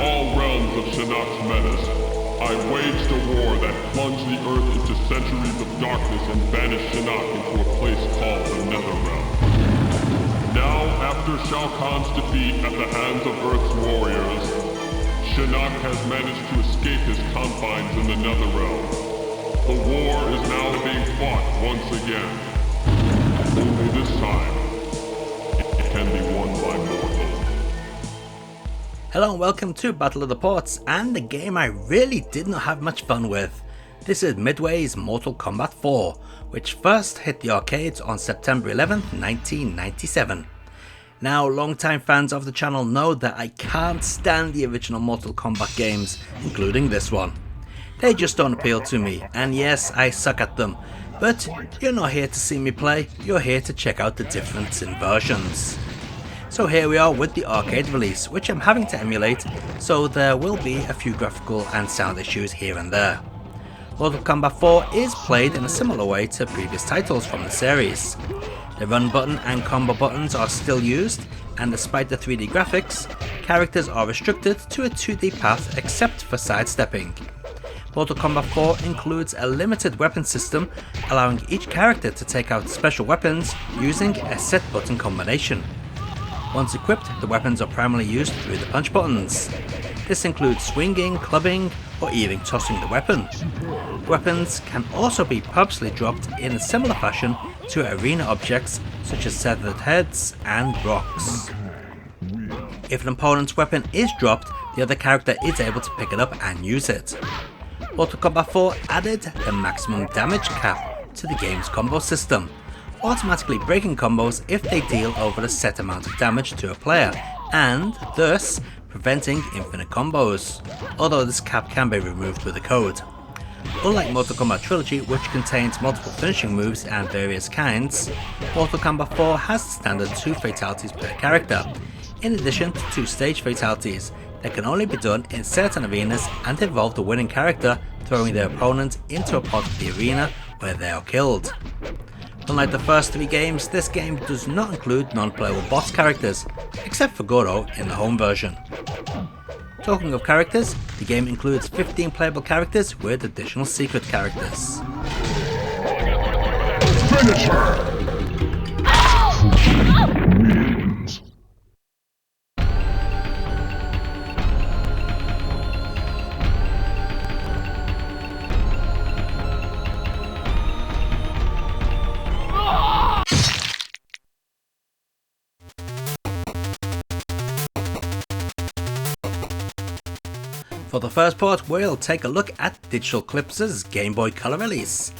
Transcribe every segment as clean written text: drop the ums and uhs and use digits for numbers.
all realms of Shinnok's menace, I waged a war that plunged the Earth into centuries of darkness and banished Shinnok into a place called the Netherrealm. Now, after Shao Kahn's defeat at the hands of Earth's warriors, Shinnok has managed to escape his confines in the Netherrealm. The war is now being fought once again. Only this time, it can be won by mortal. Hello and welcome to Battle of the Ports, and the game I really did not have much fun with. This is Midway's Mortal Kombat 4, which first hit the arcades on September 11th, 1997. Now, long-time fans of the channel know that I can't stand the original Mortal Kombat games, including this one. They just don't appeal to me, and yes, I suck at them, but you're not here to see me play, you're here to check out the difference in versions. So here we are with the arcade release, which I'm having to emulate, so there will be a few graphical and sound issues here and there. Mortal Kombat 4 is played in a similar way to previous titles from the series. The run button and combo buttons are still used, and despite the 3D graphics, characters are restricted to a 2D path except for sidestepping. Mortal Kombat 4 includes a limited weapon system, allowing each character to take out special weapons using a set button combination. Once equipped, the weapons are primarily used through the punch buttons. This includes swinging, clubbing, or even tossing the weapon. Weapons can also be purposely dropped in a similar fashion to arena objects such as severed heads and rocks. If an opponent's weapon is dropped, the other character is able to pick it up and use it. Mortal Kombat 4 added the maximum damage cap to the game's combo system, automatically breaking combos if they deal over a set amount of damage to a player, and thus preventing infinite combos, although this cap can be removed with a code. Unlike Mortal Kombat Trilogy, which contains multiple finishing moves and various kinds, Mortal Kombat 4 has the standard 2 fatalities per character, in addition to 2 stage fatalities that can only be done in certain arenas and involve the winning character throwing their opponent into a part of the arena where they are killed. Unlike the first 3 games, this game does not include non-playable boss characters, except for Goro in the home version. Talking of characters, the game includes 15 playable characters with additional secret characters. Finish her! Wins. For the first part, we'll take a look at Digital Eclipse's Gameboy Colour release.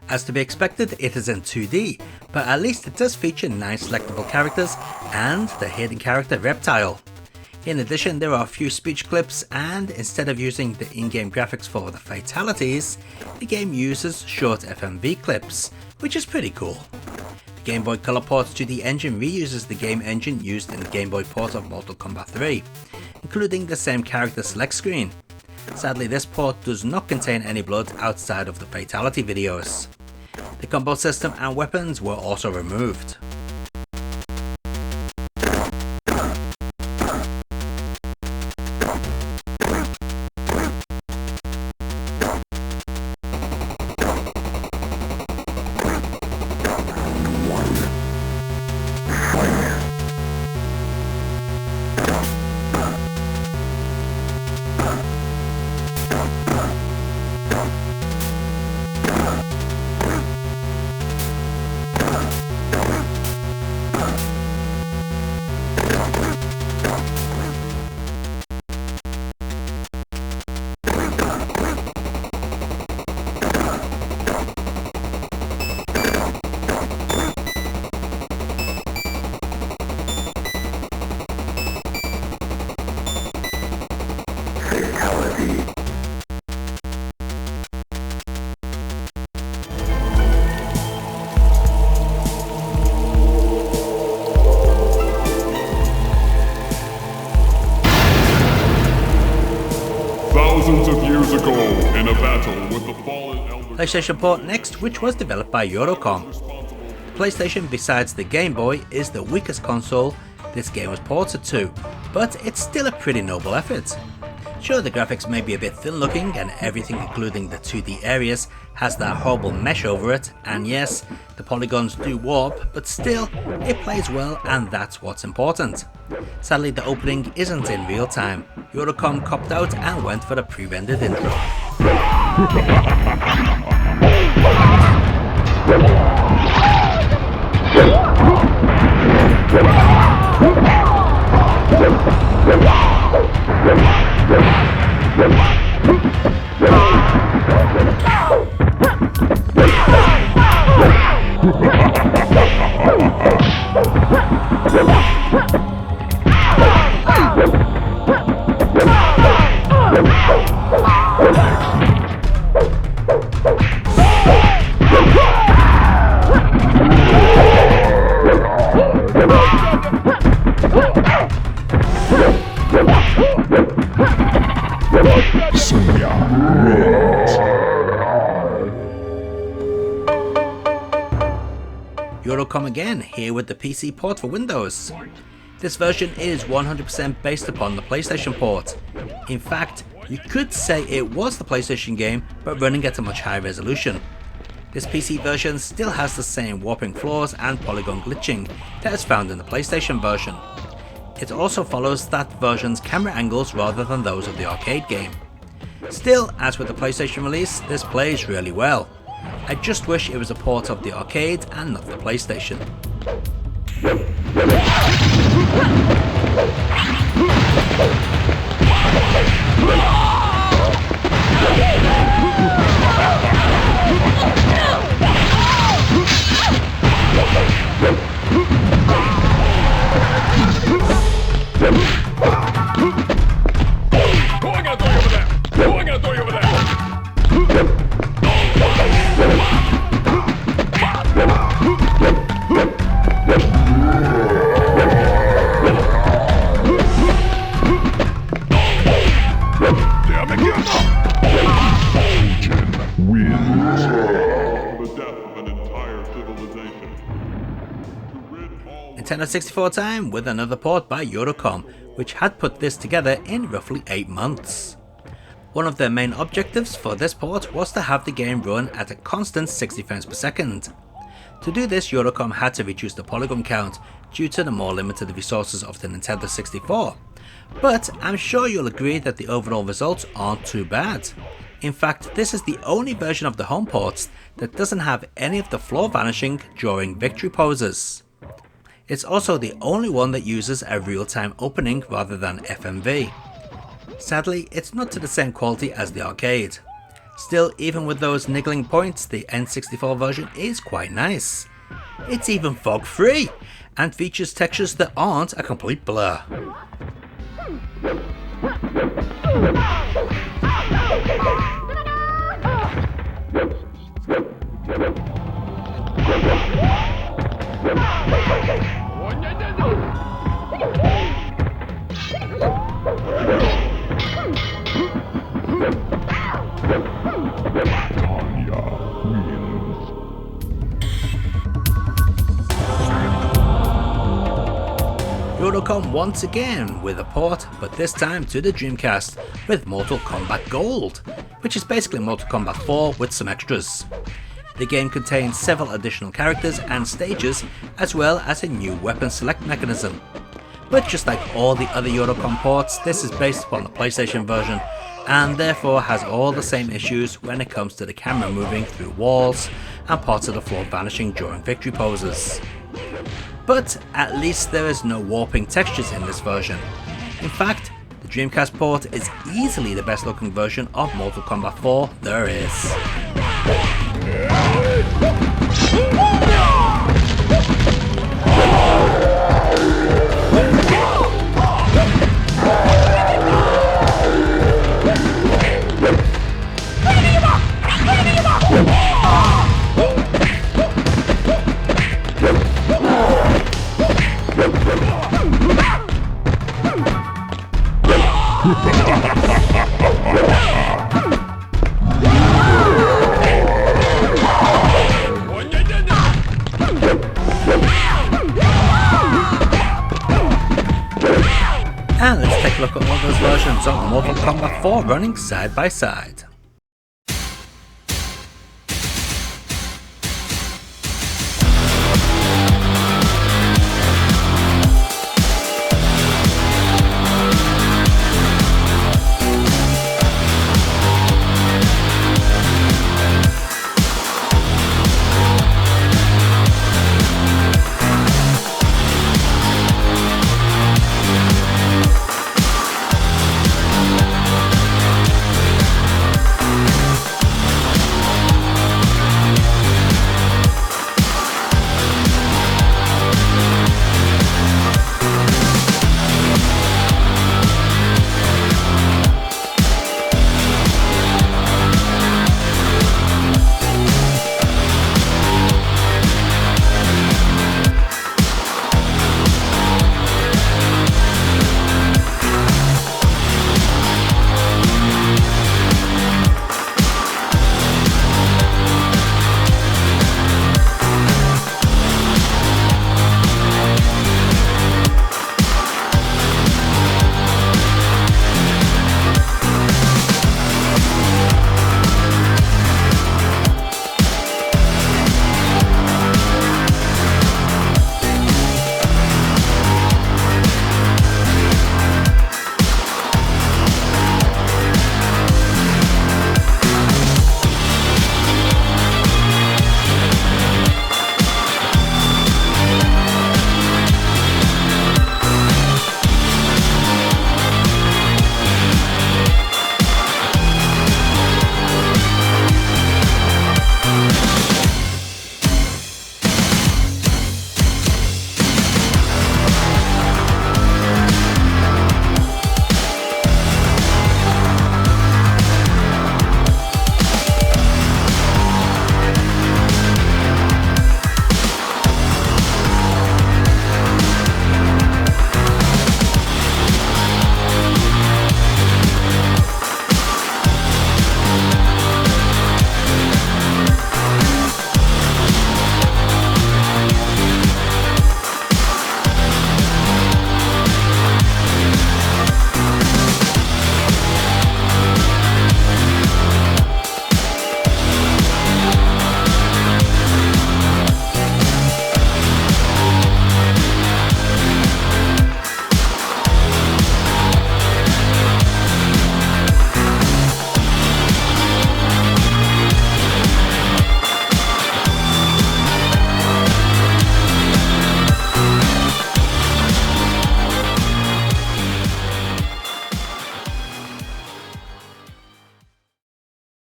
As to be expected, it is in 2D, but at least it does feature 9 selectable characters and the hidden character Reptile. In addition, there are a few speech clips, and instead of using the in-game graphics for the fatalities, the game uses short FMV clips, which is pretty cool. The Game Boy Color port to the engine reuses the game engine used in the Game Boy port of Mortal Kombat 3, including the same character select screen. Sadly, this port does not contain any blood outside of the fatality videos. The combo system and weapons were also removed. Thousands of years ago, in a battle with the fallen elder... PlayStation port next, which was developed by Eurocom. The PlayStation, besides the Game Boy, is the weakest console this game was ported to, but it's still a pretty noble effort. Sure, the graphics may be a bit thin looking and everything including the 2D areas has that horrible mesh over it, and yes, the polygons do warp, but still, it plays well and that's what's important. Sadly, the opening isn't in real time. Eurocom copped out and went for the pre-rendered intro. Eurocom again, here with the PC port for Windows. This version is 100% based upon the PlayStation port. In fact, you could say it was the PlayStation game, but running at a much higher resolution. This PC version still has the same warping flaws and polygon glitching that is found in the PlayStation version. It also follows that version's camera angles rather than those of the arcade game. Still, as with the PlayStation release, this plays really well. I just wish it was a port of the arcade and not the PlayStation. Nintendo 64 time with another port by Eurocom, which had put this together in roughly 8 months. One of their main objectives for this port was to have the game run at a constant 60 frames per second. To do this, Eurocom had to reduce the polygon count due to the more limited resources of the Nintendo 64. But I'm sure you'll agree that the overall results aren't too bad. In fact, this is the only version of the home ports that doesn't have any of the floor vanishing during victory poses. It's also the only one that uses a real-time opening rather than FMV. Sadly, it's not to the same quality as the arcade. Still, even with those niggling points, the N64 version is quite nice. It's even fog-free, and features textures that aren't a complete blur. Eurocom once again with a port, but this time to the Dreamcast with Mortal Kombat Gold, which is basically Mortal Kombat 4 with some extras. The game contains several additional characters and stages, as well as a new weapon select mechanism. But just like all the other Eurocom ports, this is based upon the PlayStation version, and therefore has all the same issues when it comes to the camera moving through walls and parts of the floor vanishing during victory poses. But at least there is no warping textures in this version. In fact, the Dreamcast port is easily the best looking version of Mortal Kombat 4 there is. And let's take a look at all those versions of Mortal Kombat 4 running side by side.